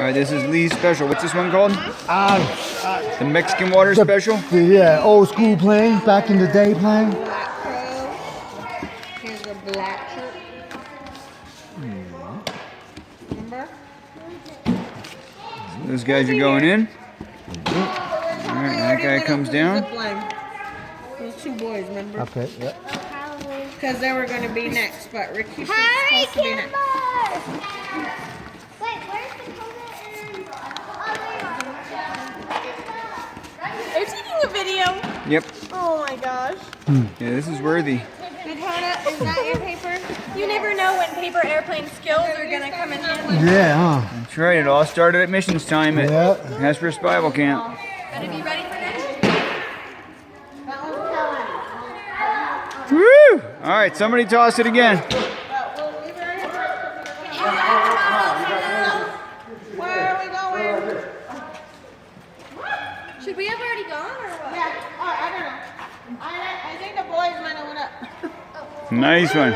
right, this is Lee's special. What's this one called? The Mexican water special? Yeah, old school plane, back in the day plane. Black Crow. Here's a black shirt. Remember? Those guys are going in. Alright, that guy comes down. Those two boys, remember? Okay, yeah. Because they were going to be next, but Ricky was Harry supposed to be next. Kimber! Wait, where's the Are you taking a video? Yep. Oh my gosh. Yeah, this is worthy. Dakota, is that your paper? You never know when paper airplane skills are gonna come in handy. Yeah, huh? That's right, it all started at missions time at Yeah. Hesperus Bible Camp. Better be ready for next. Woo! Alright, somebody toss it again. Where are we going? Should we have already gone or what? Yeah, I don't know. I think the boys might have went up. Nice one.